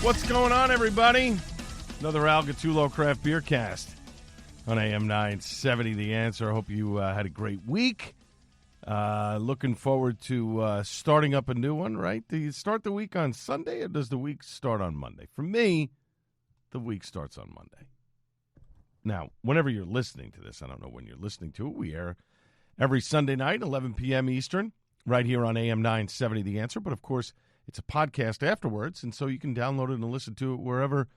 What's going on, everybody? Another Al Gattulo Craft Beer Cast on AM 970, The Answer. I hope you had a great week. Looking forward to starting up a new one, right? Do you start the week on Sunday, or does the week start on Monday? For me, the week starts on Monday. Now, whenever you're listening to this, I don't know when you're listening to it, we air every Sunday night, 11 p.m. Eastern, right here on AM 970, The Answer. But, of course, it's a podcast afterwards, and so you can download it and listen to it wherever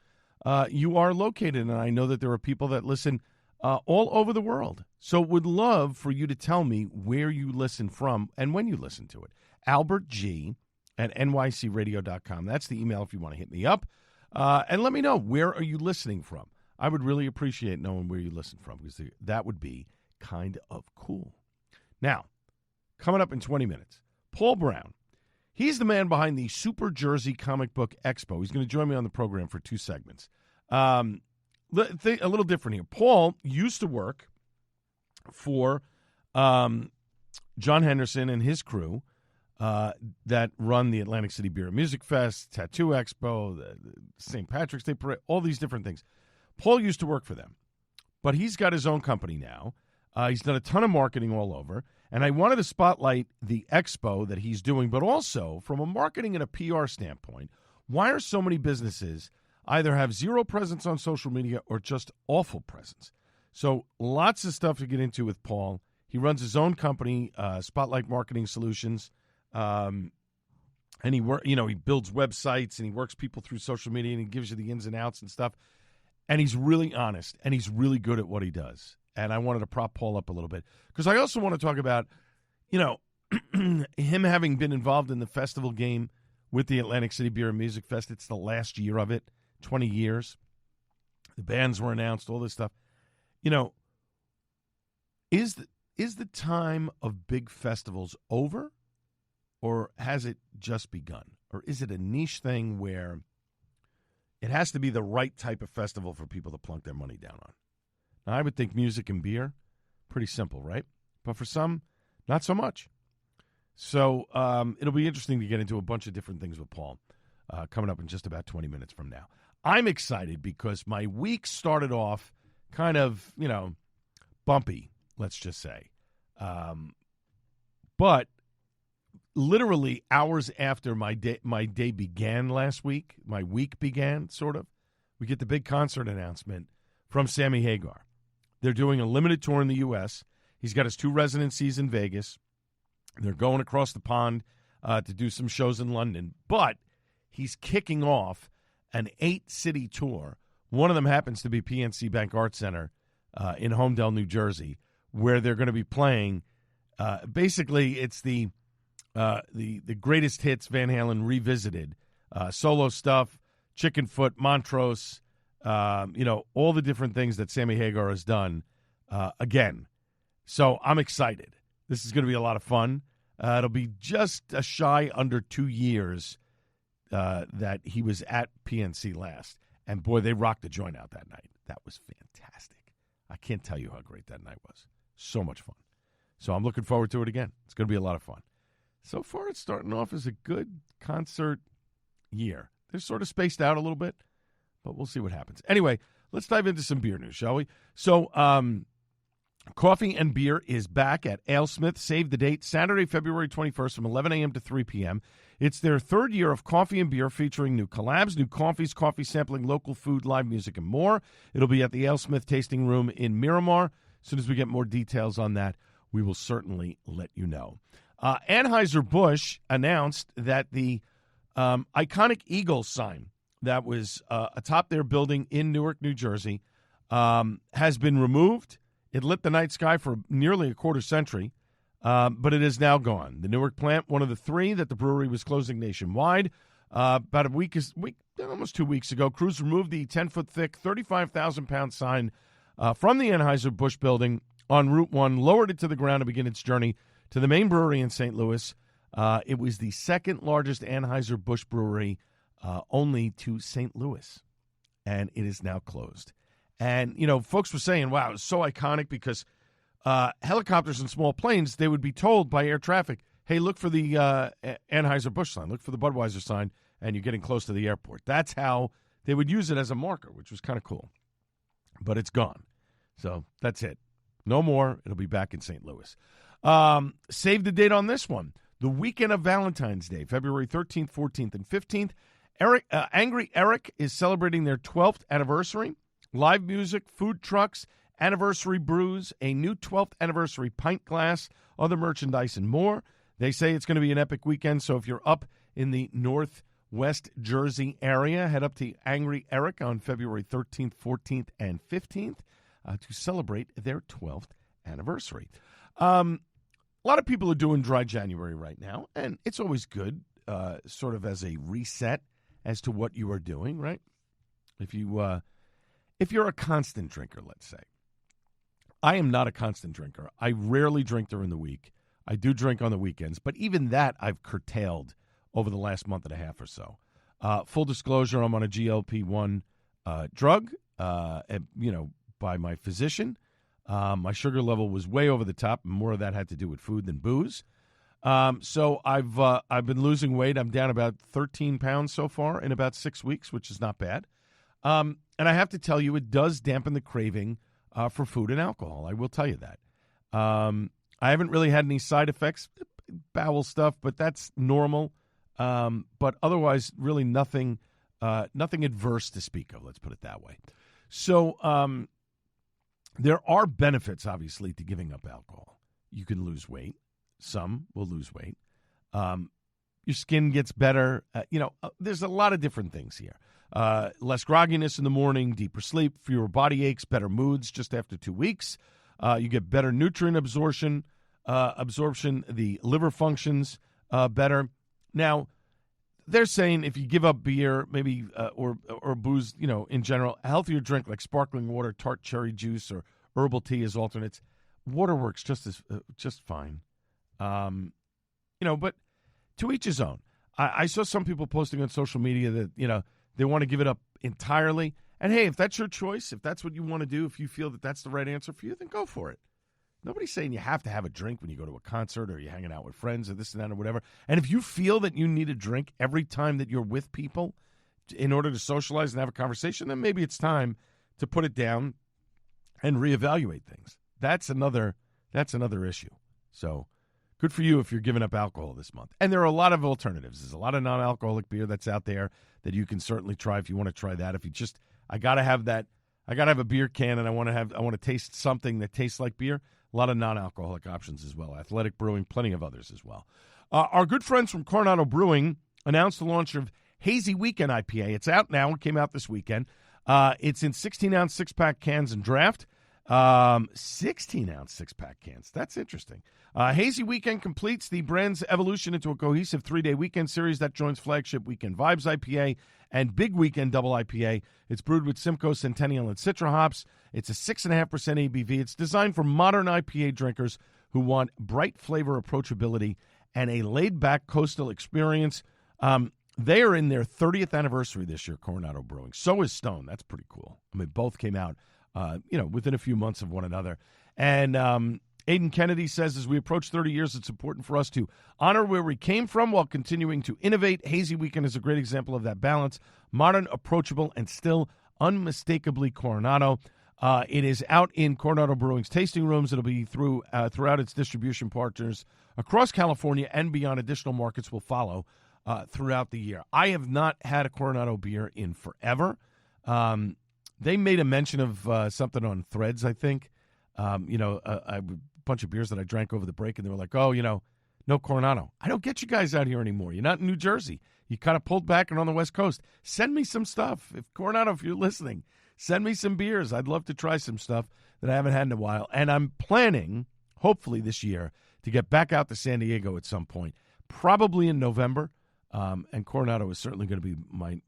you are located. And I know that there are people that listen all over the world. So would love for you to tell me where you listen from and when you listen to it. Albert G at nycradio.com. That's the email if you want to hit me up. And let me know, where are you listening from? I would really appreciate knowing where you listen from, because that would be kind of cool. Now, coming up in 20 minutes, Paul Brown. He's the man behind the Super Jersey Comic Book Expo. He's going to join me on the program for 2 segments. A little different here. Paul used to work for John Henderson and his crew that run the Atlantic City Beer and Music Fest, Tattoo Expo, the St. Patrick's Day Parade, all these different things. Paul used to work for them, but he's got his own company now. He's done a ton of marketing all over, and I wanted to spotlight the expo that he's doing, but also from a marketing and a PR standpoint, why are so many businesses either have zero presence on social media or just awful presence? So lots of stuff to get into with Paul. He runs his own company, Spotlight Marketing Solutions, and he builds websites and he works people through social media and he gives you the ins and outs and stuff. And he's really honest and he's really good at what he does. And I wanted to prop Paul up a little bit because I also want to talk about, him having been involved in the festival game with the Atlantic City Beer and Music Fest. It's the last year of it, 20 years. The bands were announced, all this stuff. Is the time of big festivals over, or has it just begun? Or is it a niche thing where it has to be the right type of festival for people to plunk their money down on? Now, I would think music and beer, pretty simple, right? But for some, not so much. So it'll be interesting to get into a bunch of different things with Paul coming up in just about 20 minutes from now. I'm excited because my week started off kind of, bumpy, let's just say. But literally hours after my day began last week, my week began, sort of, we get the big concert announcement from Sammy Hagar. They're doing a limited tour in the U.S. He's got his 2 residencies in Vegas. They're going across the pond to do some shows in London. But he's kicking off an 8-city tour. One of them happens to be PNC Bank Arts Center in Homedale, New Jersey, where they're going to be playing. Basically, it's the greatest hits Van Halen revisited. Solo stuff, Chickenfoot, Montrose, all the different things that Sammy Hagar has done again. So I'm excited. This is going to be a lot of fun. It'll be just a shy under 2 years that he was at PNC last. And, boy, they rocked the joint out that night. That was fantastic. I can't tell you how great that night was. So much fun. So I'm looking forward to it again. It's going to be a lot of fun. So far, it's starting off as a good concert year. They're sort of spaced out a little bit, but we'll see what happens. Anyway, let's dive into some beer news, shall we? So, Coffee and Beer is back at AleSmith. Save the date, Saturday, February 21st from 11 a.m. to 3 p.m. It's their 3rd year of Coffee and Beer featuring new collabs, new coffees, coffee sampling, local food, live music, and more. It'll be at the AleSmith Tasting Room in Miramar. As soon as we get more details on that, we will certainly let you know. Anheuser-Busch announced that the iconic Eagle sign that was atop their building in Newark, New Jersey, has been removed. It lit the night sky for nearly a quarter century, but it is now gone. The Newark plant, one of the 3 that the brewery was closing nationwide. About almost 2 weeks ago, crews removed the 10-foot thick, 35,000-pound sign from the Anheuser-Busch building on Route 1, lowered it to the ground to begin its journey to the main brewery in St. Louis. It was the 2nd largest Anheuser-Busch brewery, only to St. Louis, and it is now closed. And, folks were saying, wow, it's so iconic because helicopters and small planes, they would be told by air traffic, hey, look for the Anheuser-Busch sign, look for the Budweiser sign, and you're getting close to the airport. That's how they would use it as a marker, which was kind of cool. But it's gone. So that's it. No more. It'll be back in St. Louis. Save the date on this one. The weekend of Valentine's Day, February 13th, 14th, and 15th. Angry Eric is celebrating their 12th anniversary. Live music, food trucks, anniversary brews, a new 12th anniversary pint glass, other merchandise, and more. They say it's going to be an epic weekend, so if you're up in the Northwest Jersey area, head up to Angry Eric on February 13th, 14th, and 15th to celebrate their 12th anniversary. A lot of people are doing dry January right now, and it's always good, sort of as a reset as to what you are doing, right? If you're a constant drinker, let's say. I am not a constant drinker. I rarely drink during the week. I do drink on the weekends, but even that I've curtailed over the last month and a half or so. Full disclosure, I'm on a GLP-1 drug, by my physician. My sugar level was way over the top, and more of that had to do with food than booze. So I've been losing weight. I'm down about 13 pounds so far in about 6 weeks, which is not bad. And I have to tell you, it does dampen the craving for food and alcohol. I will tell you that. I haven't really had any side effects, bowel stuff, but that's normal. But otherwise, really nothing adverse to speak of. Let's put it that way. So there are benefits, obviously, to giving up alcohol. You can lose weight. Some will lose weight. Your skin gets better. There's a lot of different things here. Less grogginess in the morning, deeper sleep, fewer body aches, better moods just after 2 weeks. You get better nutrient absorption. The liver functions better. Now, they're saying if you give up beer, maybe or booze, in general, a healthier drink like sparkling water, tart cherry juice, or herbal tea as alternates. Water works just fine. But to each his own. I saw some people posting on social media that they want to give it up entirely. And hey, if that's your choice, if that's what you want to do, if you feel that that's the right answer for you, then go for it. Nobody's saying you have to have a drink when you go to a concert or you're hanging out with friends or this and that or whatever. And if you feel that you need a drink every time that you're with people in order to socialize and have a conversation, then maybe it's time to put it down and reevaluate things. That's another issue. So good for you if you're giving up alcohol this month. And there are a lot of alternatives. There's a lot of non-alcoholic beer that's out there that you can certainly try if you want to try that. If you just, I got to have a beer can and I want to taste something that tastes like beer. A lot of non-alcoholic options as well. Athletic Brewing, plenty of others as well. Our good friends from Coronado Brewing announced the launch of Hazy Weekend IPA. It's out now. It came out this weekend. It's in 16-ounce six-pack cans and draft. 16-ounce six-pack cans. That's interesting. Hazy Weekend completes the brand's evolution into a cohesive 3-day weekend series that joins flagship Weekend Vibes IPA and Big Weekend Double IPA. It's brewed with Simcoe, Centennial, and Citra hops. It's a 6.5% ABV. It's designed for modern IPA drinkers who want bright flavor approachability and a laid-back coastal experience. They are in their 30th anniversary this year, Coronado Brewing. So is Stone. That's pretty cool. I mean, both came out, within a few months of one another. And Aidan Kennedy says, as we approach 30 years, it's important for us to honor where we came from while continuing to innovate. Hazy Weekend is a great example of that balance. Modern, approachable, and still unmistakably Coronado. It is out in Coronado Brewing's tasting rooms. It'll be throughout its distribution partners across California and beyond. Additional markets will follow throughout the year. I have not had a Coronado beer in forever. They made a mention of something on Threads, I think. A bunch of beers that I drank over the break, and they were like, no Coronado. I don't get you guys out here anymore. You're not in New Jersey. You kind of pulled back and on the West Coast. Send me some stuff. If Coronado, if you're listening, send me some beers. I'd love to try some stuff that I haven't had in a while. And I'm planning, hopefully this year, to get back out to San Diego at some point, probably in November. And Coronado is certainly going to be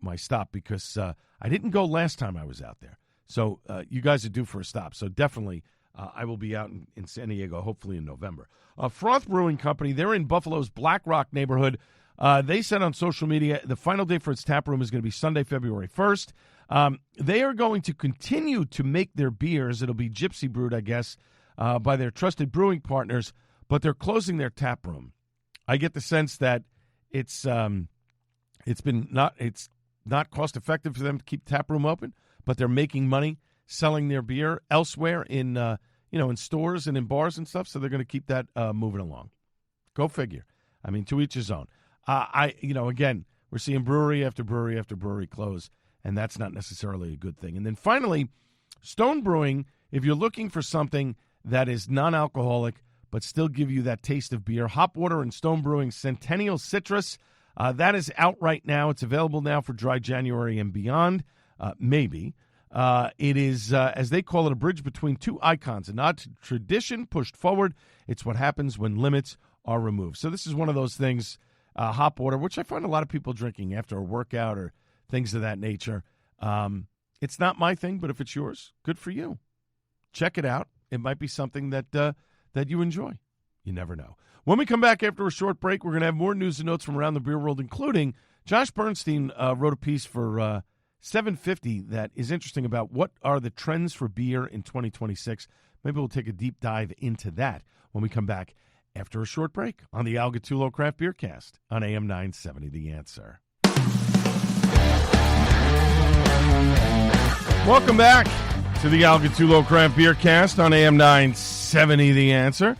my stop because I didn't go last time I was out there. So you guys are due for a stop. So definitely I will be out in San Diego, hopefully in November. Froth Brewing Company, they're in Buffalo's Black Rock neighborhood. They said on social media the final day for its tap room is going to be Sunday, February 1st. They are going to continue to make their beers. It'll be gypsy brewed, I guess, by their trusted brewing partners, but they're closing their tap room. I get the sense that it's It's not cost effective for them to keep tap room open, but they're making money selling their beer elsewhere in in stores and in bars and stuff. So they're going to keep that moving along. Go figure. I mean, to each his own. Again, we're seeing brewery after brewery after brewery close, and that's not necessarily a good thing. And then finally, Stone Brewing. If you're looking for something that is non-alcoholic but still give you that taste of beer, Hop Water and Stone Brewing Centennial Citrus. That is out right now. It's available now for dry January and beyond, maybe. It is, as they call it, a bridge between two icons, a nod to tradition pushed forward. It's what happens when limits are removed. So this is one of those things, Hop Water, which I find a lot of people drinking after a workout or things of that nature. It's not my thing, but if it's yours, good for you. Check it out. It might be something that you enjoy. You never know. When we come back after a short break, we're going to have more news and notes from around the beer world, including Josh Bernstein wrote a piece for 750 that is interesting about what are the trends for beer in 2026. Maybe we'll take a deep dive into that when we come back after a short break on the Al Gattullo Craft Beer Cast on AM 970 The Answer. Welcome back to the Al Gattullo Craft Beer Cast on AM 970 The Answer.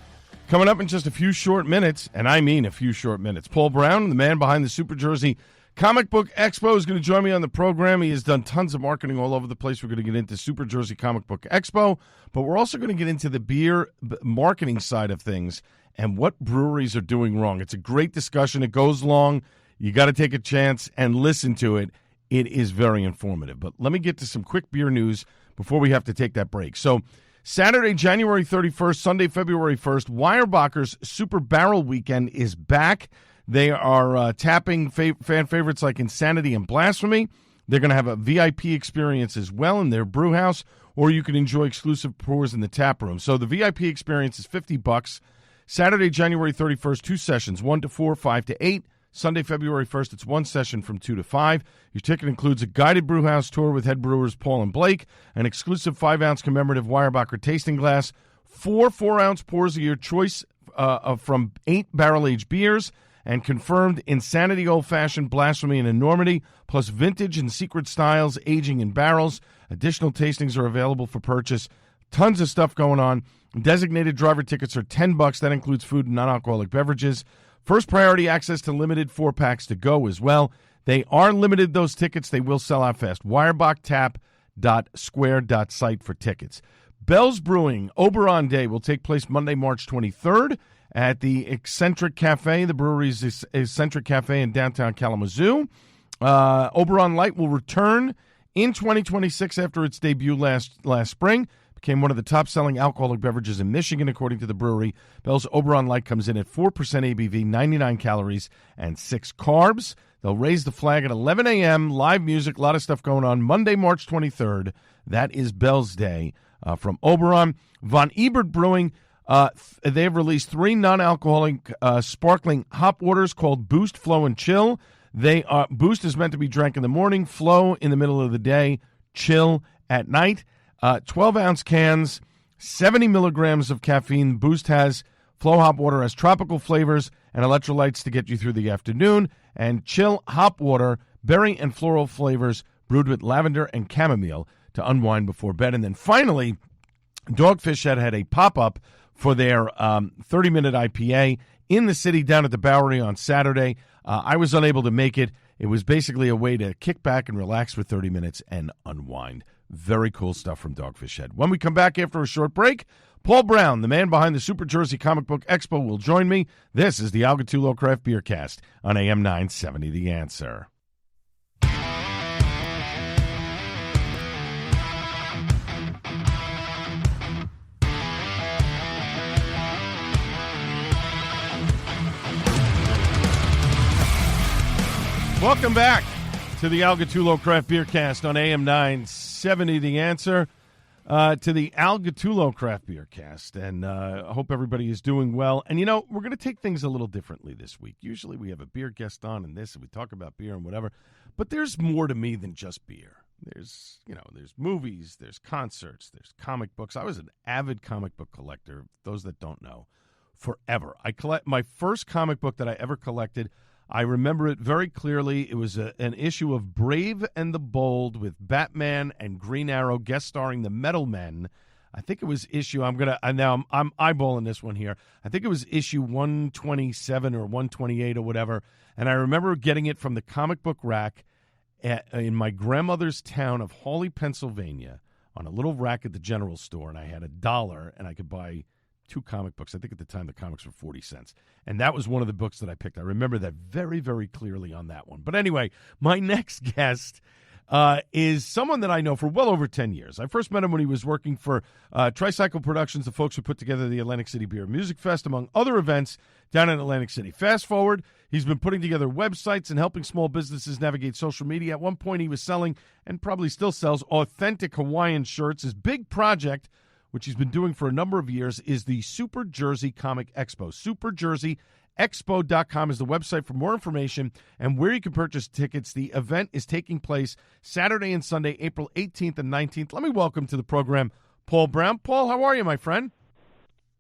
Coming up in just a few short minutes, and I mean a few short minutes, Paul Brown, the man behind the Super Jersey Comic Book Expo, is going to join me on the program. He has done tons of marketing all over the place. We're going to get into Super Jersey Comic Book Expo, but we're also going to get into the beer marketing side of things and what breweries are doing wrong. It's a great discussion. It goes long. You got to take a chance and listen to it. It is very informative. But let me get to some quick beer news before we have to take that break. So Saturday, January 31st, Sunday, February 1st, Weyerbacher's Super Barrel Weekend is back. They are tapping fan favorites like Insanity and Blasphemy. They're going to have a VIP experience as well in their brew house, or you can enjoy exclusive pours in the tap room. So the VIP experience is $50. Saturday, January 31st, 2 sessions, 1 to 4, 5 to 8. Sunday, February 1st, it's 1 session from 2 to 5. Your ticket includes a guided brewhouse tour with head brewers Paul and Blake, an exclusive 5-ounce commemorative Weyerbacher tasting glass, 4 4-ounce pours of your choice from 8 barrel-aged beers, and confirmed Insanity Old-Fashioned, Blasphemy, and Enormity, plus vintage and secret styles aging in barrels. Additional tastings are available for purchase. Tons of stuff going on. Designated driver tickets are $10. That includes food and non-alcoholic beverages. First priority access to limited 4-packs to go as well. They are limited, those tickets. They will sell out fast. WeyerbachtTap.square.site for tickets. Bell's Brewing Oberon Day will take place Monday, March 23rd at the Eccentric Cafe, the brewery's Eccentric Cafe in downtown Kalamazoo. Oberon Light will return in 2026 after its debut last spring. Became one of the top-selling alcoholic beverages in Michigan, according to the brewery. Bell's Oberon Light comes in at 4% ABV, 99 calories, and 6 carbs. They'll raise the flag at 11 a.m., live music, a lot of stuff going on. Monday, March 23rd, that is Bell's Day from Oberon. Von Ebert Brewing, they've released 3 non-alcoholic sparkling hop waters called Boost, Flow, and Chill. Boost is meant to be drank in the morning, Flow in the middle of the day, Chill at night. 12-ounce cans, 70 milligrams of caffeine. Boost has, Flow Hop Water has tropical flavors and electrolytes to get you through the afternoon. And Chill Hop Water, berry and floral flavors brewed with lavender and chamomile to unwind before bed. And then finally, Dogfish Head had a pop-up for their 30-minute IPA in the city down at the Bowery on Saturday. I was unable to make it. It was basically a way to kick back and relax for 30 minutes and unwind. Very cool stuff from Dogfish Head. When we come back after a short break, Paul Brown, the man behind the Super Jersey Comic Book Expo, will join me. This is the Al Gattullo Craft Beer Cast on AM 970 The Answer. Welcome back to the Al Gattullo Craft Beer Cast on AM 970 The Answer. To the Al Gattullo Craft Beer Cast, and I hope everybody is doing well. And, we're going to take things a little differently this week. Usually we have a beer guest on and we talk about beer and whatever, but there's more to me than just beer. There's movies, there's concerts, there's comic books. I was an avid comic book collector, those that don't know, forever. My first comic book that I ever collected, I remember it very clearly. It was an issue of Brave and the Bold with Batman and Green Arrow guest starring the Metal Men. I think it was issue. I'm eyeballing this one here. I think it was issue 127 or 128 or whatever. And I remember getting it from the comic book rack in my grandmother's town of Hawley, Pennsylvania, on a little rack at the general store. And I had $1, and I could buy 2 comic books. I think at the time the comics were 40 cents. And that was one of the books that I picked. I remember that very, very clearly on that one. But anyway, my next guest is someone that I know for well over 10 years. I first met him when he was working for Tricycle Productions, the folks who put together the Atlantic City Beer Music Fest, among other events down in Atlantic City. Fast forward, he's been putting together websites and helping small businesses navigate social media. At one point, he was selling, and probably still sells, authentic Hawaiian shirts. His big project, which he's been doing for a number of years, is the Super Jersey Comic Expo. SuperJerseyExpo.com is the website for more information and where you can purchase tickets. The event is taking place Saturday and Sunday, April 18th and 19th. Let me welcome to the program Paul Brown. Paul, how are you, my friend?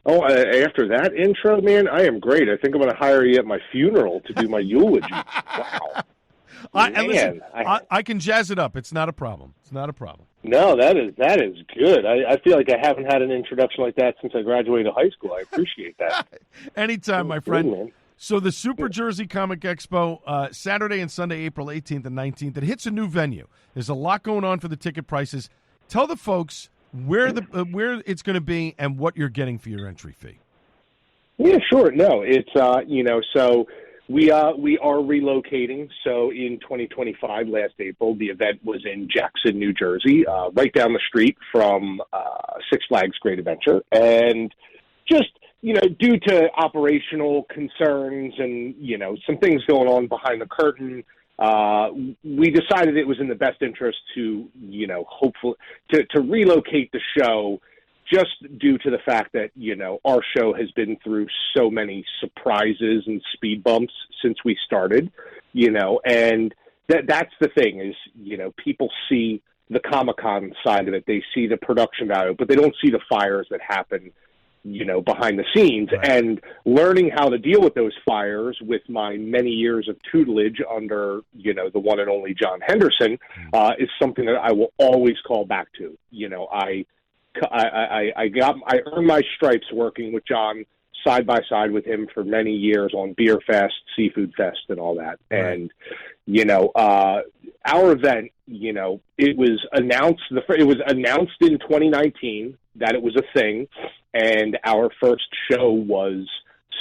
Oh, after that intro, man, I am great. I think I'm going to hire you at my funeral to do my eulogy. Wow. I can jazz it up. It's not a problem. It's not a problem. No, that is good. I feel like I haven't had an introduction like that since I graduated high school. I appreciate that. Anytime, my friend. Man. So the Super Jersey Comic Expo, Saturday and Sunday, April 18th and 19th, it hits a new venue. There's a lot going on for the ticket prices. Tell the folks where it's going to be and what you're getting for your entry fee. Yeah, sure. No, it's so we are relocating. So in 2025, last April, the event was in Jackson, New Jersey, right down the street from Six Flags Great Adventure, and just due to operational concerns and some things going on behind the curtain. We decided it was in the best interest to, hopefully to relocate the show, just due to the fact that, our show has been through so many surprises and speed bumps since we started, and that's the thing is, people see the Comic-Con side of it. They see the production value, but they don't see the fires that happen behind the scenes. Right. And learning how to deal with those fires with my many years of tutelage under, the one and only John Henderson, is something that I will always call back to. I earned my stripes working with John side by side with him for many years on Beer Fest, Seafood Fest, and all that. Right. And, our event, it was announced in 2019 that it was a thing, and our first show was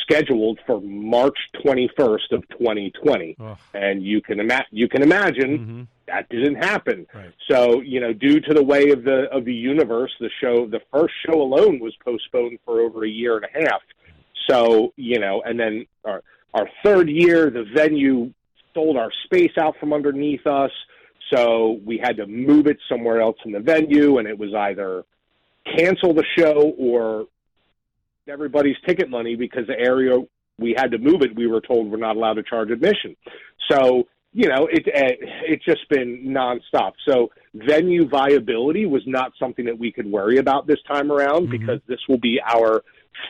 scheduled for March 21st of 2020. Oh. And you can imagine that didn't happen. Right. So, due to the way of the universe, the first show alone was postponed for over a year and a half. So, and then our third year, the venue sold our space out from underneath us. So we had to move it somewhere else in the venue, and it was either cancel the show or everybody's ticket money, because the area we had to move it, we were told we're not allowed to charge admission. So, it's just been nonstop. So venue viability was not something that we could worry about this time around, because this will be our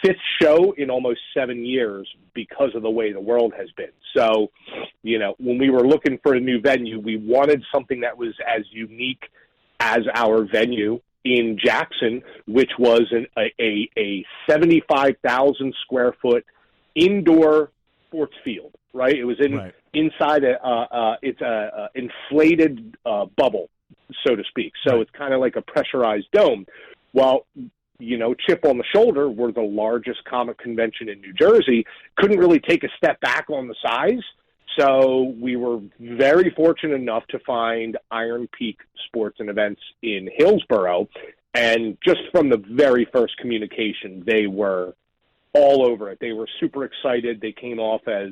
5th show in almost 7 years because of the way the world has been. So, when we were looking for a new venue, we wanted something that was as unique as our venue in Jackson, which was a 75,000 square foot indoor sports field, right? It was inside it's a inflated bubble, so to speak. So it's kind of like a pressurized dome. Well, chip on the shoulder, we're the largest comic convention in New Jersey, couldn't really take a step back on the size. So we were very fortunate enough to find Iron Peak Sports and Events in Hillsborough. And just from the very first communication, they were all over it. They were super excited. They came off as,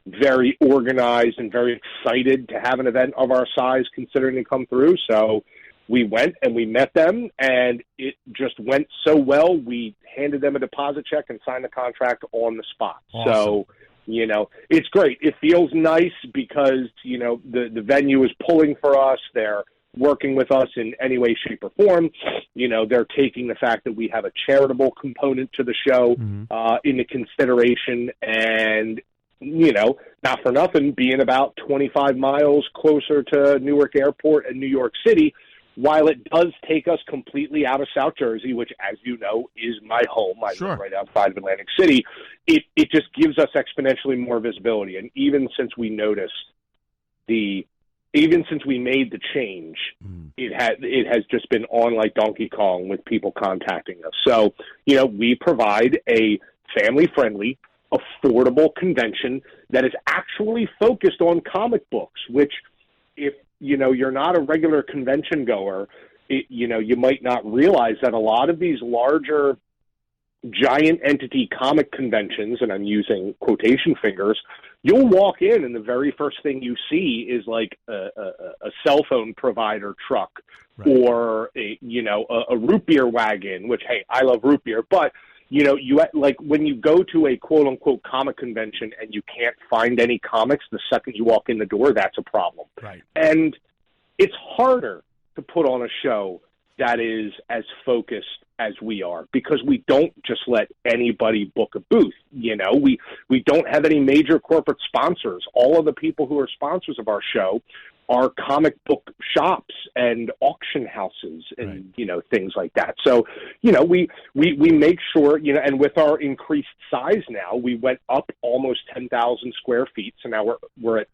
very organized and very excited to have an event of our size considering to come through. So we went and we met them, and it just went so well. We handed them a deposit check and signed the contract on the spot. Awesome. So, it's great. It feels nice because, the venue is pulling for us. They're working with us in any way, shape, or form. They're taking the fact that we have a charitable component to the show into consideration. And not for nothing, being about 25 miles closer to Newark Airport and New York City, while it does take us completely out of South Jersey, which, as you know, is my home. I live right outside of Atlantic City. It just gives us exponentially more visibility. And even since we made the change, it has just been on like Donkey Kong with people contacting us. So, we provide a family-friendly, affordable convention that is actually focused on comic books, which if, you're not a regular convention goer, you might not realize that a lot of these larger giant entity comic conventions, and I'm using quotation fingers, you'll walk in and the very first thing you see is like a cell phone provider truck or a root beer wagon, which, hey, I love root beer, but like when you go to a quote unquote comic convention and you can't find any comics the second you walk in the door, that's a problem. Right. And it's harder to put on a show that is as focused as we are, because we don't just let anybody book a booth. We don't have any major corporate sponsors. All of the people who are sponsors of our show are comic book shops and auction houses and, things like that. So, we make sure, and with our increased size now, we went up almost 10,000 square feet. So now we're at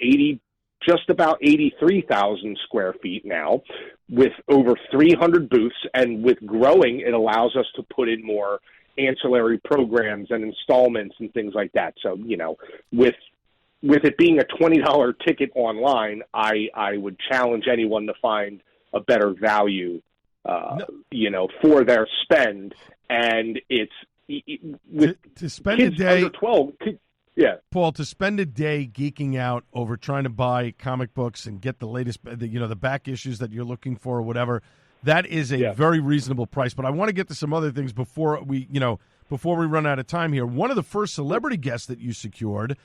just about 83,000 square feet now, with over 300 booths, and with growing, it allows us to put in more ancillary programs and installments and things like that. So, with it being a $20 ticket online, I would challenge anyone to find a better value, for their spend. And it's to spend a day under 12. Yeah, Paul, to spend a day geeking out over trying to buy comic books and get the latest, the back issues that you're looking for or whatever, that is a very reasonable price. But I want to get to some other things before we run out of time here. One of the first celebrity guests that you secured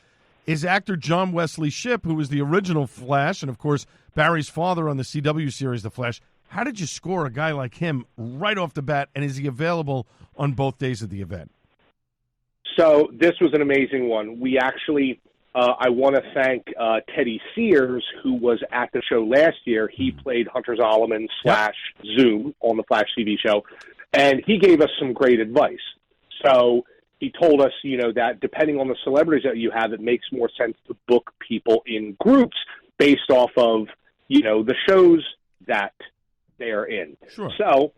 is actor John Wesley Shipp, who was the original Flash, and of course Barry's father on the CW series The Flash. How did you score a guy like him right off the bat, and is he available on both days of the event? So this was an amazing one. We actually, I want to thank Teddy Sears, who was at the show last year. He played Hunter Zolomon / Zoom on the Flash TV show, and he gave us some great advice. So he told us, that depending on the celebrities that you have, it makes more sense to book people in groups based off of, the shows that they are in. Sure. So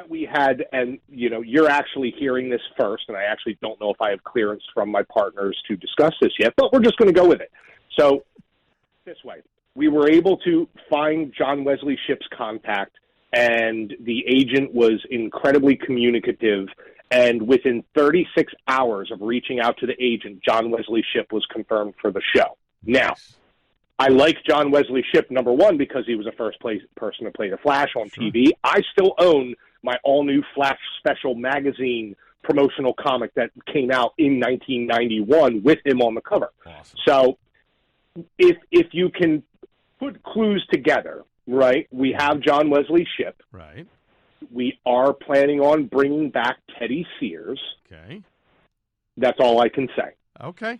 we had, and you're actually hearing this first, and I actually don't know if I have clearance from my partners to discuss this yet, but we're just going to go with it. So this way, we were able to find John Wesley Shipp's contact, and the agent was incredibly communicative, and within 36 hours of reaching out to the agent, John Wesley Shipp was confirmed for the show. Now, I like John Wesley Shipp, number one, because he was the first person to play the Flash on TV. I still own my all-new Flash Special magazine promotional comic that came out in 1991 with him on the cover. Awesome. So if you can put clues together, right, we have John Wesley Shipp. Right. We are planning on bringing back Teddy Sears. Okay. That's all I can say. Okay.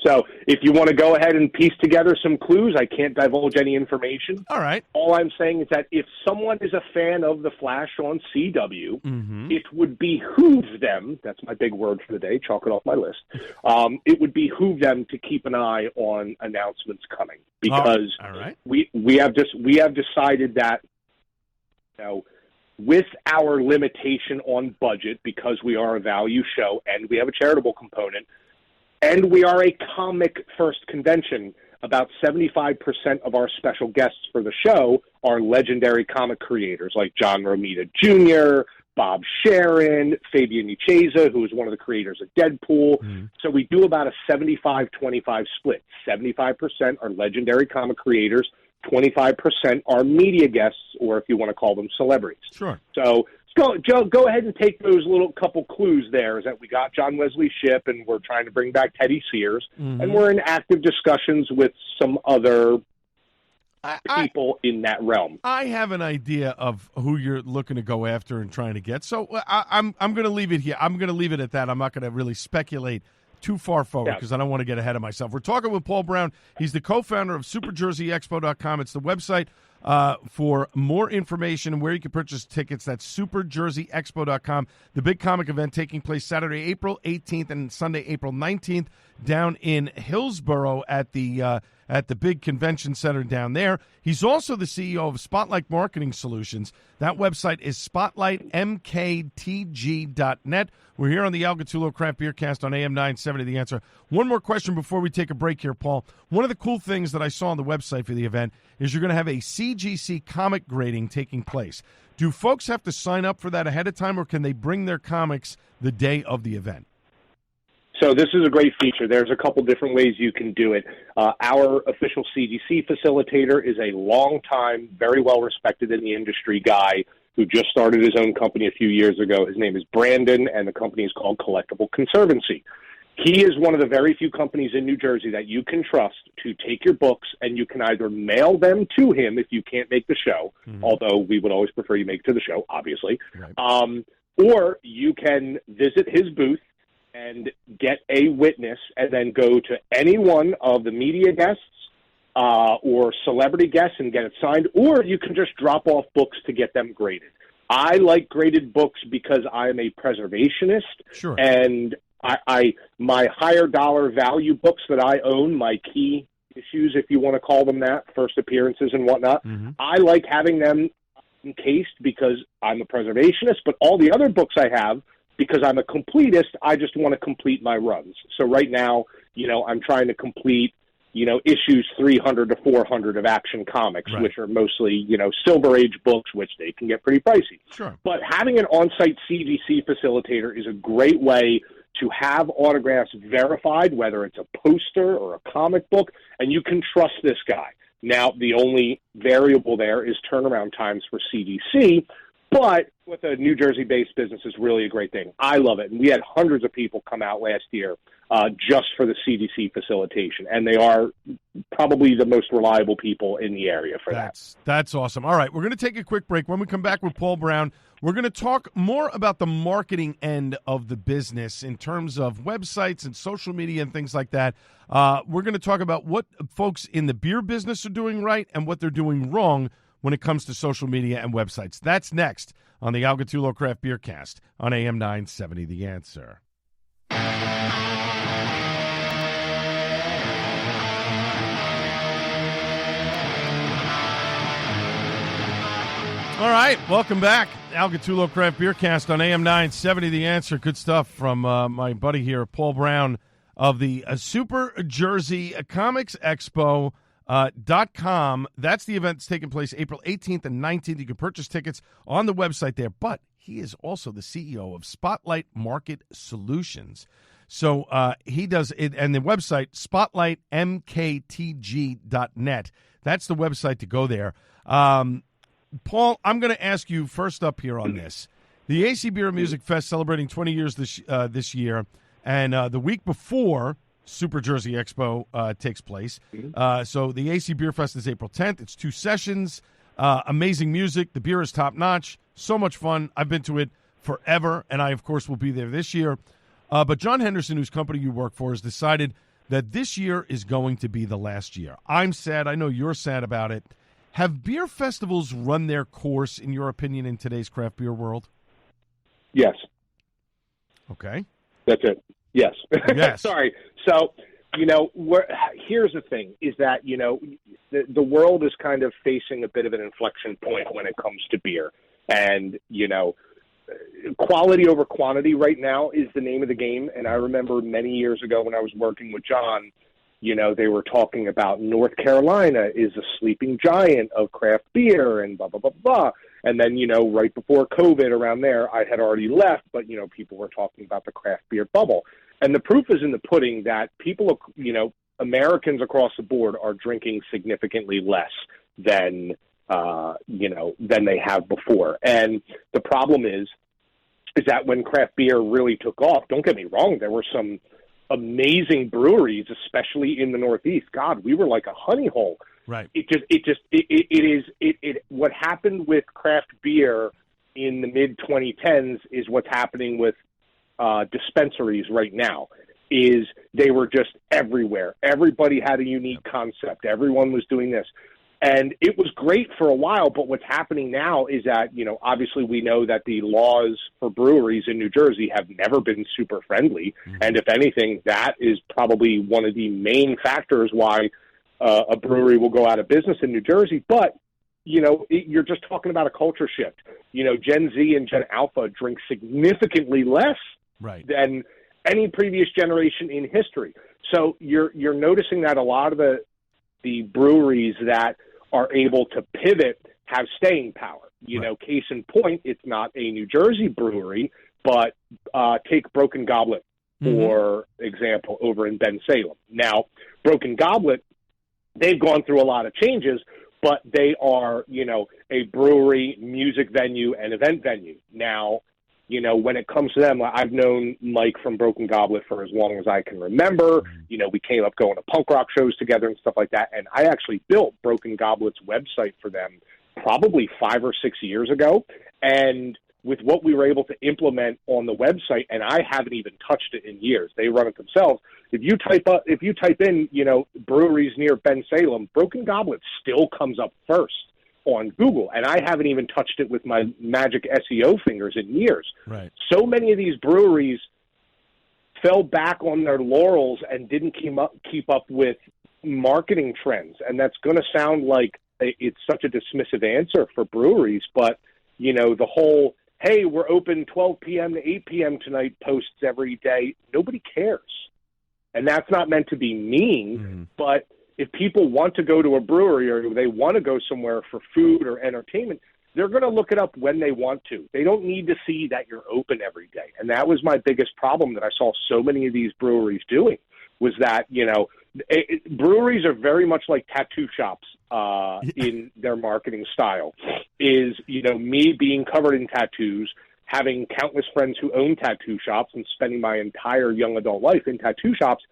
So if you want to go ahead and piece together some clues, I can't divulge any information. All right. All I'm saying is that if someone is a fan of The Flash on CW, it would behoove them, that's my big word for the day, chalk it off my list, it would behoove them to keep an eye on announcements coming. Because all right. we have decided that, with our limitation on budget, because we are a value show and we have a charitable component, and we are a comic-first convention, about 75% of our special guests for the show are legendary comic creators like John Romita Jr., Bob Sharon, Fabian Nicieza, who is one of the creators of Deadpool. So we do about a 75-25 split. 75% are legendary comic creators, 25% are media guests, or if you want to call them celebrities. Sure. So, Joe, go ahead and take those little couple clues there, is that we got John Wesley Shipp, and we're trying to bring back Teddy Sears, and we're in active discussions with some other people in that realm. I have an idea of who you're looking to go after and trying to get, so I'm going to leave it here. I'm going to leave it at that. I'm not going to really speculate too far forward Yeah. because I don't want to get ahead of myself. We're talking with Paul Brown. He's the co-founder of SuperJerseyExpo.com. It's the website for more information and where you can purchase tickets. That's SuperJerseyExpo.com. The big comic event taking place Saturday, April 18th and Sunday, April 19th down in Hillsborough at the big convention center down there. He's also the CEO of Spotlight Marketing Solutions. That website is spotlightmktg.net. We're here on the Al Gattullo Craft Beer Cast on AM 970 The Answer. One more question before we take a break here, Paul. One of the cool things that I saw on the website for the event is you're going to have a CGC comic grading taking place. Do folks have to sign up for that ahead of time, or can they bring their comics the day of the event? So this is a great feature. There's a couple different ways you can do it. Our official CGC facilitator is a long-time, very well-respected in the industry guy who just started his own company a few years ago. His name is Brandon, and the company is called Collectible Conservancy. He is one of the very few companies in New Jersey that you can trust to take your books, and you can either mail them to him if you can't make the show, although we would always prefer you make it to the show, obviously, right. Or you can visit his booth and get a witness and then go to any one of the media guests or celebrity guests and get it signed, or you can just drop off books to get them graded. I like graded books because I am a preservationist, sure. And my higher dollar value books that I own, my key issues, if you want to call them that, first appearances and whatnot, I like having them encased because I'm a preservationist, but all the other books I have, because I'm a completist, I just want to complete my runs. So right now, I'm trying to complete, issues 300 to 400 of Action Comics, right, which are mostly, Silver Age books, which they can get pretty pricey. Sure. But having an on-site CGC facilitator is a great way to have autographs verified, whether it's a poster or a comic book, and you can trust this guy. Now, the only variable there is turnaround times for CGC, but with a New Jersey-based business is really a great thing. I love it. And we had hundreds of people come out last year just for the CDC facilitation, and they are probably the most reliable people in the area for that. That's awesome. All right, we're going to take a quick break. When we come back with Paul Brown, we're going to talk more about the marketing end of the business in terms of websites and social media and things like that. We're going to talk about what folks in the beer business are doing right and what they're doing wrong when it comes to social media and websites. That's next on the Al Gattullo Craft Beer Cast on AM 970 The Answer. All right, welcome back. Al Gattullo Craft Beer Cast on AM 970 The Answer. Good stuff from my buddy here, Paul Brown of the Super Jersey Comics Expo. .com. That's the event that's taking place April 18th and 19th. You can purchase tickets on the website there, but he is also the CEO of Spotlight Market Solutions. So he does it, and the website, spotlightmktg.net. That's the website to go there. Paul, I'm going to ask you first up here on this. The AC Beer Music Fest celebrating 20 years this year, and the week before Super Jersey Expo takes place. So the AC Beer Fest is April 10th. It's 2 sessions, amazing music. The beer is top-notch, so much fun. I've been to it forever, and I, of course, will be there this year. But John Henderson, whose company you work for, has decided that this year is going to be the last year. I'm sad. I know you're sad about it. Have beer festivals run their course, in your opinion, in today's craft beer world? Yes. Okay. That's it. Yes. Yes. Sorry. So, here's the thing, is that, the world is kind of facing a bit of an inflection point when it comes to beer. And, quality over quantity right now is the name of the game. And I remember many years ago when I was working with John, they were talking about North Carolina is a sleeping giant of craft beer and blah, blah, blah, blah. And then, right before COVID around there, I had already left, but, people were talking about the craft beer bubble. And the proof is in the pudding that people, Americans across the board are drinking significantly less than they have before. And the problem is that when craft beer really took off, don't get me wrong, there were some amazing breweries, especially in the Northeast. God, we were like a honey hole. Right. What happened with craft beer in the mid 2010s is what's happening with dispensaries right now. is they were just everywhere. Everybody had a unique concept. Everyone was doing this. And it was great for a while, but what's happening now is that, obviously we know that the laws for breweries in New Jersey have never been super friendly. Mm-hmm. And if anything, that is probably one of the main factors why a brewery will go out of business in New Jersey. But, you're just talking about a culture shift. Gen Z and Gen Alpha drink significantly less than any previous generation in history. So you're noticing that a lot of the breweries that are able to pivot have staying power. Case in point, it's not a New Jersey brewery, but take Broken Goblet, for example, over in Bensalem. Now, Broken Goblet, they've gone through a lot of changes, but they are, a brewery, music venue, and event venue. Now, when it comes to them, I've known Mike from Broken Goblet for as long as I can remember. We came up going to punk rock shows together and stuff like that. And I actually built Broken Goblet's website for them probably 5 or 6 years ago. And with what we were able to implement on the website, and I haven't even touched it in years. They run it themselves. If you type in, breweries near Bensalem, Broken Goblet still comes up first on Google, and I haven't even touched it with my magic SEO fingers in years. Right. So many of these breweries fell back on their laurels and didn't keep up with marketing trends, and that's going to sound like it's such a dismissive answer for breweries, but the whole, hey, we're open 12 p.m. to 8 p.m. tonight posts every day, nobody cares. And that's not meant to be mean, but if people want to go to a brewery or they want to go somewhere for food or entertainment, they're going to look it up when they want to. They don't need to see that you're open every day. And that was my biggest problem that I saw so many of these breweries doing, was that, breweries are very much like tattoo shops in their marketing style. Is, me being covered in tattoos, having countless friends who own tattoo shops and spending my entire young adult life in tattoo shops.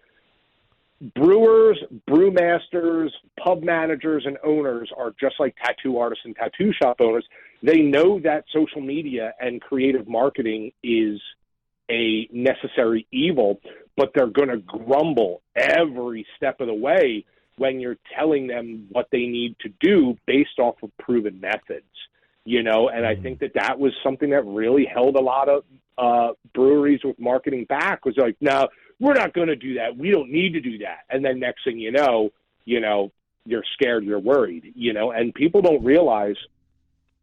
Brewers, brewmasters, pub managers, and owners are just like tattoo artists and tattoo shop owners. They know that social media and creative marketing is a necessary evil, but they're going to grumble every step of the way when you're telling them what they need to do based off of proven methods, and I think that was something that really held a lot of breweries with marketing back, was like, no, we're not going to do that. We don't need to do that. And then next thing you know, you're scared, you're worried, and people don't realize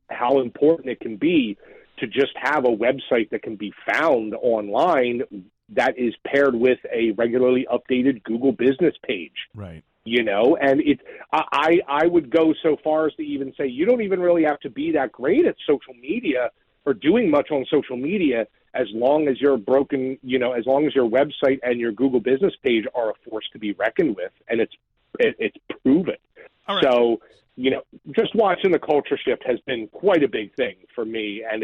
how important it can be to just have a website that can be found online that is paired with a regularly updated Google business page. Right. And I would go so far as to even say you don't even really have to be that great at social media or doing much on social media, as long as you're broken, as long as your website and your Google business page are a force to be reckoned with, and it's proven. All right. So, just watching the culture shift has been quite a big thing for me, and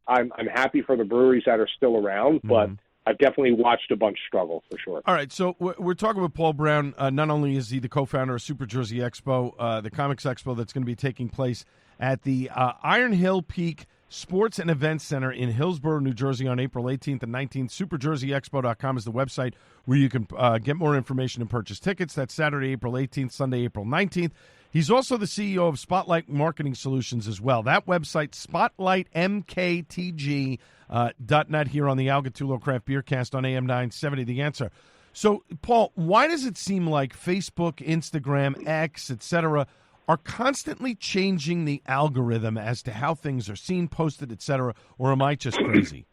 I'm happy for the breweries that are still around, but I've definitely watched a bunch struggle for sure. All right, so we're talking with Paul Brown. Not only is he the co-founder of Super Jersey Expo, the Comics Expo that's going to be taking place at the Iron Hill Peak Sports and Events Center in Hillsborough, New Jersey on April 18th and 19th. SuperJerseyExpo.com is the website where you can get more information and purchase tickets. That's Saturday, April 18th, Sunday, April 19th. He's also the CEO of Spotlight Marketing Solutions as well. That website, spotlightmktg.net, here on the Al Gattullo Craft Beer Cast on AM 970, The Answer. So, Paul, why does it seem like Facebook, Instagram, X, etc., are constantly changing the algorithm as to how things are seen, posted, etc., or am I just crazy?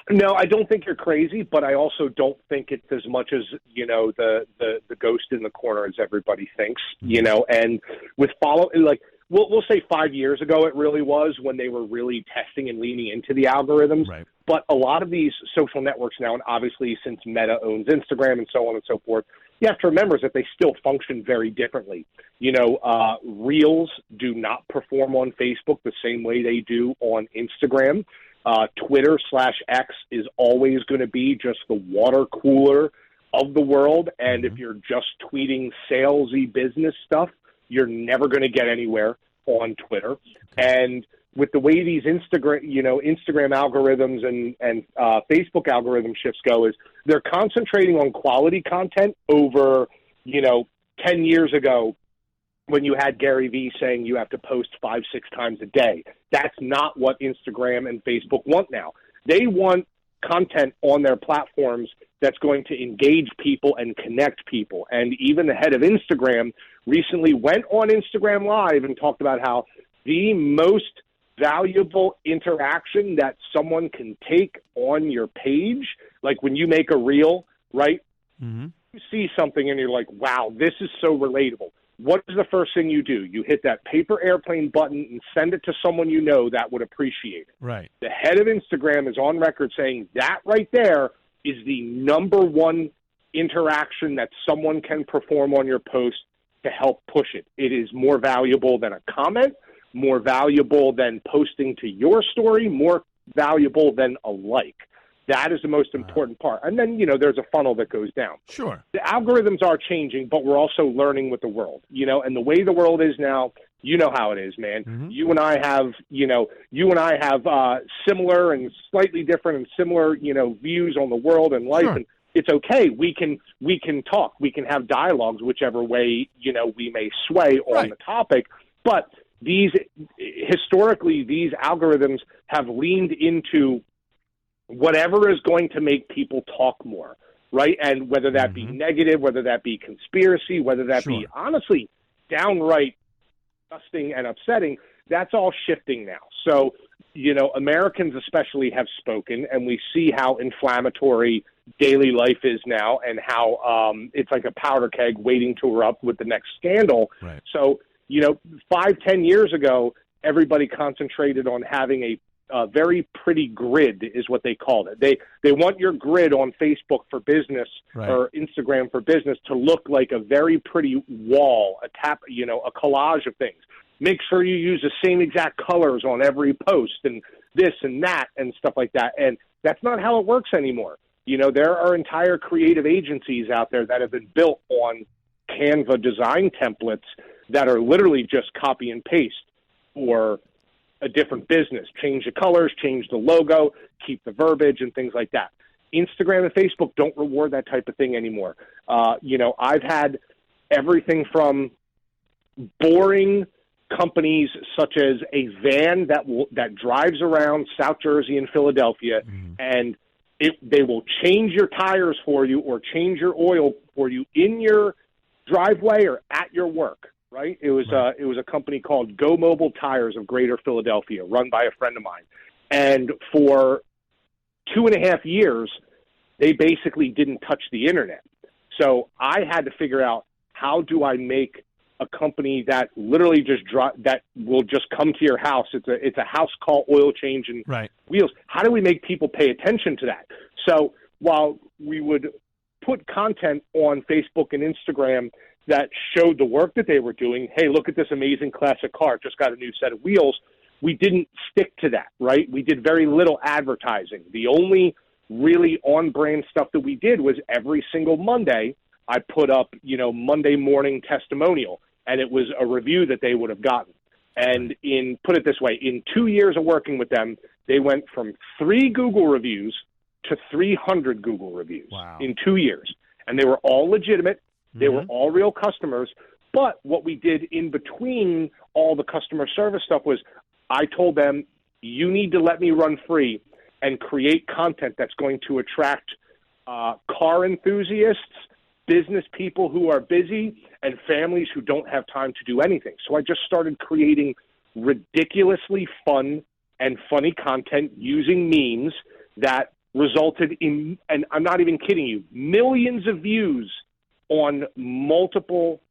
No, I don't think you're crazy, but I also don't think it's as much as, the ghost in the corner as everybody thinks, and with we'll say 5 years ago it really was when they were really testing and leaning into the algorithms. Right. But a lot of these social networks now, and obviously since Meta owns Instagram and so on and so forth, you have to remember is that they still function very differently. Reels do not perform on Facebook the same way they do on Instagram. Twitter/X is always going to be just the water cooler of the world. And if you're just tweeting salesy business stuff, you're never going to get anywhere on Twitter. And with the way these Instagram algorithms and Facebook algorithm shifts go, is they're concentrating on quality content over, 10 years ago when you had Gary Vee saying you have to post 5-6 times a day. That's not what Instagram and Facebook want now. They want content on their platforms that's going to engage people and connect people. And even the head of Instagram recently went on Instagram Live and talked about how the most valuable interaction that someone can take on your page, like when you make a reel, right? Mm-hmm. You see something and you're like, wow, this is so relatable. What is the first thing you do? You hit that paper airplane button and send it to someone you know that would appreciate it. Right. The head of Instagram is on record saying that right there is the number one interaction that someone can perform on your post to help push it. It is more valuable than a comment, more valuable than posting to your story, more valuable than a like. That is the most important part. And then, there's a funnel that goes down. Sure. The algorithms are changing, but we're also learning with the world, and the way the world is now, you know how it is, man. Mm-hmm. You and I have similar and slightly different and similar, views on the world and life. Sure. And it's okay. We can talk. We can have dialogues, whichever way, we may sway on the topic. But historically, these algorithms have leaned into whatever is going to make people talk more, right? And whether that be negative, whether that be conspiracy, whether that be, honestly, downright disgusting and upsetting, that's all shifting now. So, Americans especially have spoken, and we see how inflammatory daily life is now and how it's like a powder keg waiting to erupt with the next scandal. Right. So, 5-10 years ago, everybody concentrated on having a very pretty grid is what they called it. They want your grid on Facebook for business or Instagram for business to look like a very pretty wall, a collage of things. Make sure you use the same exact colors on every post and this and that and stuff like that. And that's not how it works anymore. There are entire creative agencies out there that have been built on Canva design templates that are literally just copy and paste or a different business, change the colors, change the logo, keep the verbiage and things like that. Instagram and Facebook don't reward that type of thing anymore. I've had everything from boring companies such as a van that drives around South Jersey and Philadelphia, and they will change your tires for you or change your oil for you in your driveway or at your work. Right? It was a company called Go Mobile Tires of Greater Philadelphia, run by a friend of mine. And for 2.5 years, they basically didn't touch the internet. So I had to figure out, how do I make a company that literally that will just come to your house? It's a house call, oil change, and wheels. How do we make people pay attention to that? So while we would put content on Facebook and Instagram that showed the work that they were doing. Hey, look at this amazing classic car. It just got a new set of wheels. We didn't stick to that, right? We did very little advertising. The only really on-brand stuff that we did was every single Monday, I put up, Monday morning testimonial, and it was a review that they would have gotten. And put it this way, in 2 years of working with them, they went from 3 Google reviews to 300 Google reviews in 2 years. And they were all legitimate. They were all real customers, but what we did in between all the customer service stuff was I told them, you need to let me run free and create content that's going to attract car enthusiasts, business people who are busy, and families who don't have time to do anything. So I just started creating ridiculously fun and funny content using memes that resulted in, and I'm not even kidding you, millions of views on multiple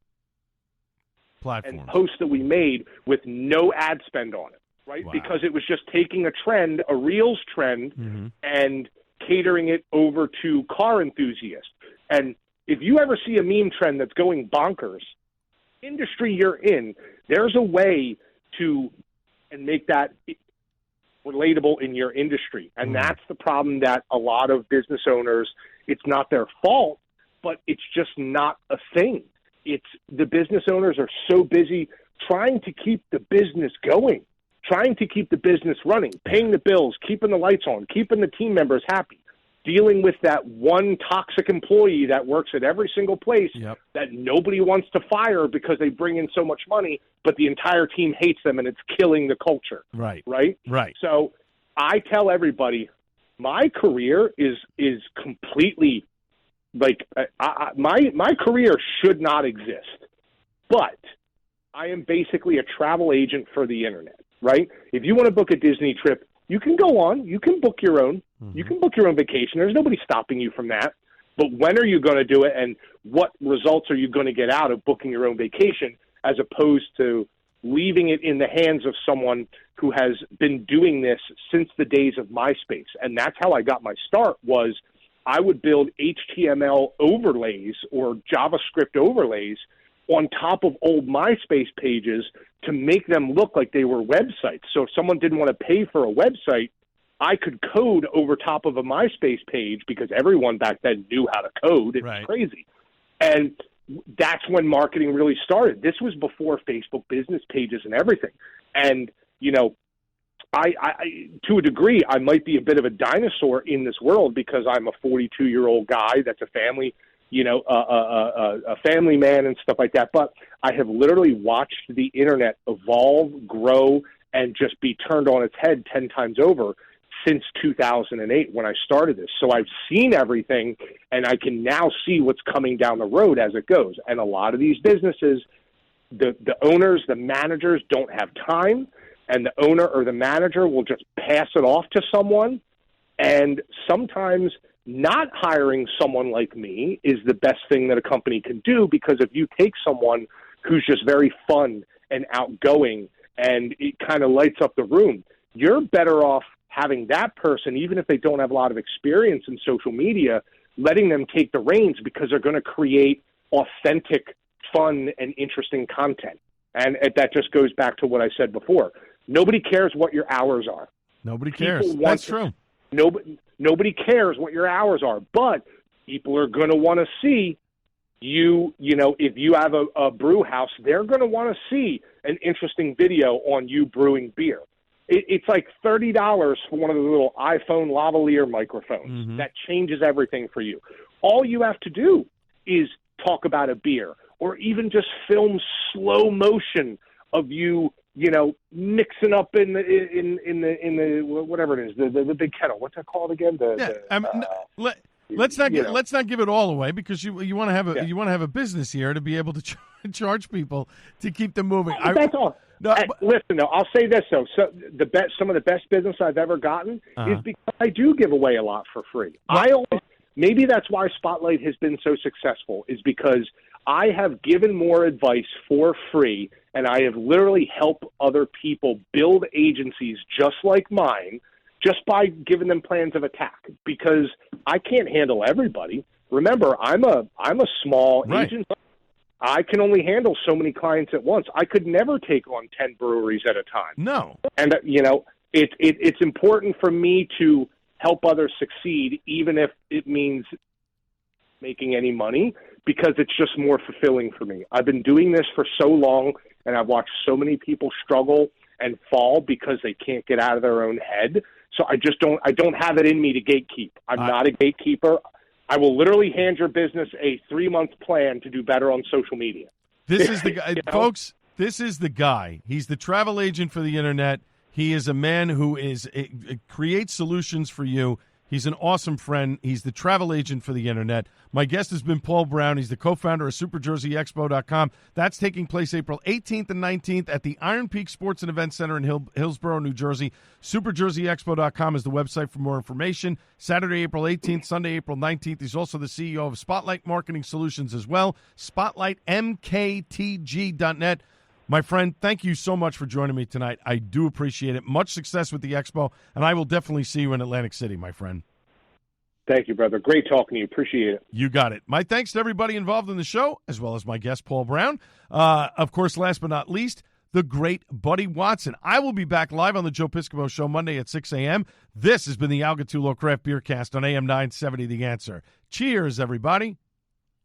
platforms and posts that we made with no ad spend on it, right? Wow. Because it was just taking a trend, a Reels trend, and catering it over to car enthusiasts. And if you ever see a meme trend that's going bonkers, industry you're in, there's a way to make that relatable in your industry. And that's the problem that a lot of business owners, it's not their fault, but it's just not a thing. It's the business owners are so busy trying to keep the business going, trying to keep the business running, paying the bills, keeping the lights on, keeping the team members happy, dealing with that one toxic employee that works at every single place that nobody wants to fire because they bring in so much money, but the entire team hates them and it's killing the culture. Right. So I tell everybody, my career is completely like my career should not exist, but I am basically a travel agent for the internet, right? If you want to book a Disney trip, you can go on, you can book your own, you can book your own vacation. There's nobody stopping you from that. But when are you going to do it, and what results are you going to get out of booking your own vacation, as opposed to leaving it in the hands of someone who has been doing this since the days of MySpace? And that's how I got my start. Was I would build HTML overlays or JavaScript overlays on top of old MySpace pages to make them look like they were websites. So if someone didn't want to pay for a website, I could code over top of a MySpace page, because everyone back then knew how to code. It was crazy. And that's when marketing really started. This was before Facebook business pages and everything. And, you know, I to a degree, I might be a bit of a dinosaur in this world because I'm a 42-year-old guy that's a family, you know, a family man and stuff like that. But I have literally watched the internet evolve, grow, and just be turned on its head 10 times over since 2008 when I started this. So I've seen everything, and I can now see what's coming down the road as it goes. And a lot of these businesses, the owners, the managers don't have time, and the owner or the manager will just pass it off to someone. And sometimes not hiring someone like me is the best thing that a company can do, because if you take someone who's just very fun and outgoing and it kind of lights up the room, you're better off having that person, even if they don't have a lot of experience in social media, letting them take the reins, because they're going to create authentic, fun, and interesting content. And that just goes back to what I said before. Nobody cares what your hours are. Nobody cares. That's true. Nobody cares what your hours are, but people are going to want to see you know, if you have a brew house, they're going to want to see an interesting video on you brewing beer. It's like $30 for one of the little iPhone lavalier microphones. That changes everything for you. All you have to do is talk about a beer, or even just film slow motion of you, you know, mixing up in the whatever it is, the big kettle. What's that called again? Let's not give it all away, because you want to have a business here to be able to charge people to keep them moving. That's all. No, listen, though, I'll say this, though. So some of the best business I've ever gotten is because I do give away a lot for free. Maybe that's why Spotlight has been so successful, is because I have given more advice for free, and I have literally helped other people build agencies just like mine, just by giving them plans of attack, because I can't handle everybody. Remember, I'm a small agent. I can only handle so many clients at once. I could never take on 10 breweries at a time. No. And, you know, it's important for me to help others succeed, even if it means making any money, because it's just more fulfilling for me. I've been doing this for so long, and I've watched so many people struggle and fall because they can't get out of their own head. So I don't have it in me to gatekeep. I'm not a gatekeeper. I will literally hand your business a 3-month plan to do better on social media. This is the guy, folks. This is the guy. He's the travel agent for the internet. He is a man who creates solutions for you. He's an awesome friend. He's the travel agent for the internet. My guest has been Paul Brown. He's the co-founder of SuperJerseyExpo.com. That's taking place April 18th and 19th at the Iron Peak Sports and Event Center in Hillsborough, New Jersey. SuperJerseyExpo.com is the website for more information. Saturday, April 18th, Sunday, April 19th. He's also the CEO of Spotlight Marketing Solutions as well. SpotlightMKTG.net. My friend, thank you so much for joining me tonight. I do appreciate it. Much success with the Expo, and I will definitely see you in Atlantic City, my friend. Thank you, brother. Great talking to you. Appreciate it. You got it. My thanks to everybody involved in the show, as well as my guest, Paul Brown. Of course, last but not least, the great Buddy Watson. I will be back live on the Joe Piscopo Show Monday at 6 a.m. This has been the Algatulo Craft Beer Cast on AM 970 The Answer. Cheers, everybody.